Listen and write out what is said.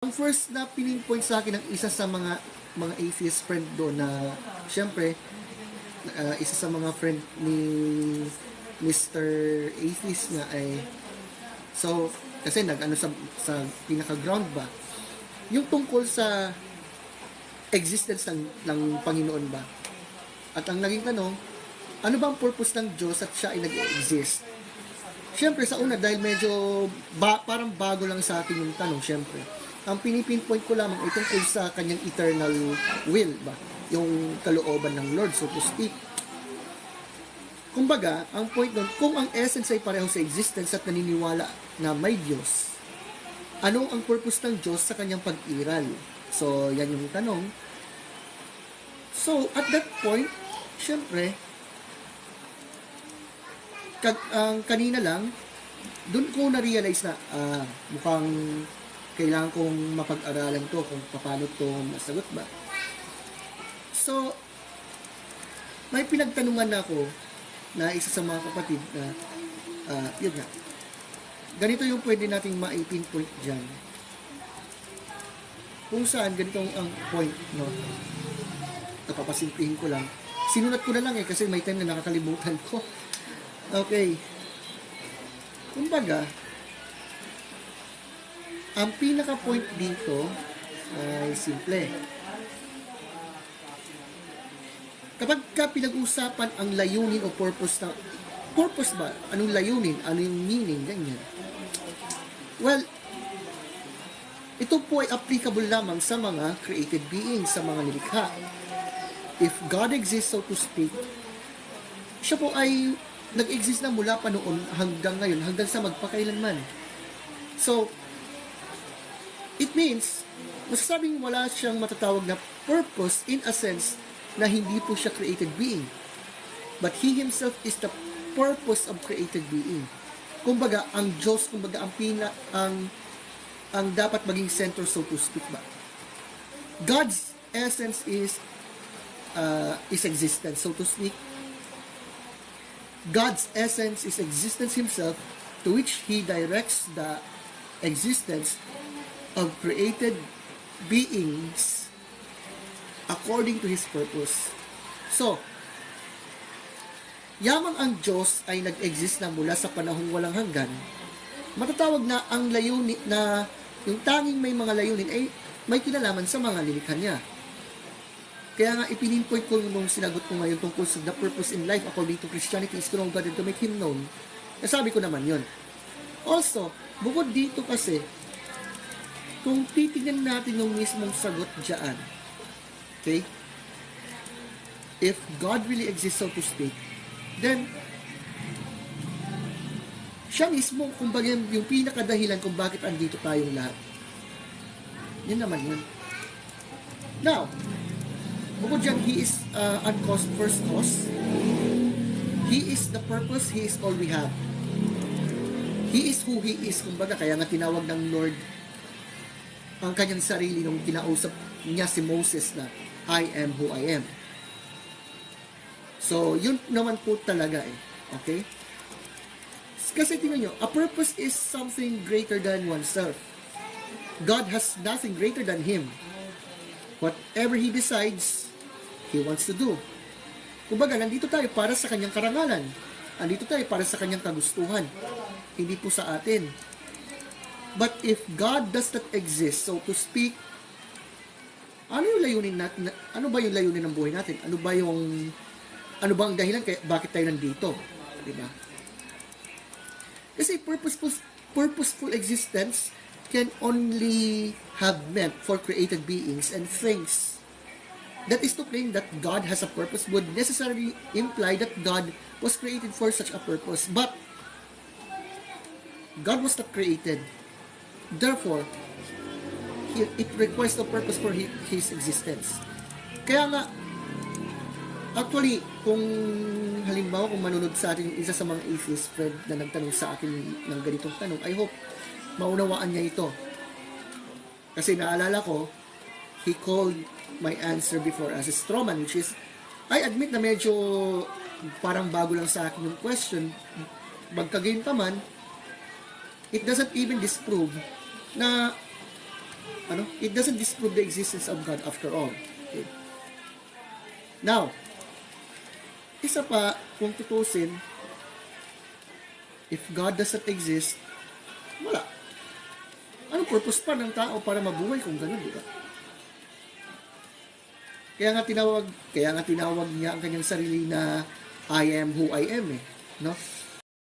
Ang first na pinpoint sa akin ng isa sa mga atheist friend doon na siyempre isa sa mga friend ni Mr. Atheist nga ay so kasi nag-ano sa pinaka-ground ba yung tungkol sa existence ng Panginoon ba. At ang naging tanong, ano ba ang purpose ng Diyos at siya ay nag-exist? Siyempre sa una dahil medyo parang bago lang sa akin yung tanong, siyempre. Ang pinipinpoint ko lamang ay tungkol sa kanyang eternal will ba? Yung kalooban ng Lord, so to speak. Kumbaga, ang point doon, kung ang essence ay pareho sa existence at naniniwala na may Diyos, ano ang purpose ng Diyos sa kanyang pag-iral? So, yan yung tanong. So, at that point, syempre, kanina lang, doon ko na-realize na, mukhang kailangan kong mapag-aralan to kung paano to masagot ba. So, may pinagtanungan na ako na isa sa mga kapatid na, yun nga, ganito yung pwede nating ma-pinpoint dyan. Kung saan, ganito ang point, no? Napapasimplihin ko lang. Sinulat ko na lang kasi may time na nakakalimutan ko. Okay. Kumbaga, ang pinaka-point dito ay simple. Kapag pinag-usapan ang layunin o purpose ba? Anong layunin? Ano yung meaning? Ganyan. Well, ito po ay applicable lamang sa mga created beings, sa mga nilikha. If God exists, so to speak, siya po ay nag-exist na mula pa noon hanggang ngayon, hanggang sa magpakailanman. So, it means, masasabing wala siyang matatawag na purpose in a sense na hindi po siya created being. But He Himself is the purpose of created being. Kumbaga, ang Diyos, kumbaga, ang dapat maging center, so to speak ba. God's essence is existence, so to speak. God's essence is existence Himself, to which He directs the existence of created beings according to His purpose. So, yamang ang Diyos ay nag-exist na mula sa panahong walang hanggan, matatawag na ang layunin na yung tanging may mga layunin ay may kinalaman sa mga lilikha niya. Kaya nga ipinpoint ko nung sinagot ko ngayon tungkol sa the purpose in life according to Christianity is to know God and to make Him known. Nasabi ko naman yon. Also, bukod dito kasi, kung titignan natin yung mismong sagot dyan, okay? If God really exists, so to speak, then, siya mismo, kumbaga yung pinakadahilan kung bakit andito tayong lahat. Yan naman yun. Now, bukod dyan, He is uncaused first cause. He is the purpose, He is all we have. He is who He is. Kumbaga, kaya nga tinawag ng Lord ang kanyang sarili nung kinausap niya si Moses na, I am who I am. So, yun naman po talaga Okay? Kasi tingnan nyo, a purpose is something greater than oneself. God has nothing greater than Him. Whatever He decides, He wants to do. Kumbaga, nandito tayo para sa Kanyang karangalan. Nandito tayo para sa Kanyang kagustuhan. Hindi po sa atin. But if God does not exist, so to speak, ano yung layunin natin? Ano ba yung layunin ng buhay natin? Ano ba ang dahilan kaya bakit tayo nandito? Diba? Kasi purposeful existence can only have meant for created beings and things. That is to claim that God has a purpose would necessarily imply that God was created for such a purpose. But God was not created. Therefore, it requires no purpose for His existence. Kaya nga, actually, kung halimbawa kung manunod sa atin isa sa mga atheist friend na nagtanong sa akin ng ganitong tanong, I hope maunawaan niya ito. Kasi naalala ko, he called my answer before as a straw man, which is, I admit na medyo parang bago lang sa akin yung question. Magkagayon pa man, it doesn't even disprove na it doesn't disprove the existence of God after all. Okay. Now, isa pa, kung tutusin, if God doesn't exist, wala. Anong purpose pa ng tao para mabuhay kung gano'n, di ba? Kaya nga tinawag niya ang kanyang sarili na I am who I am, no?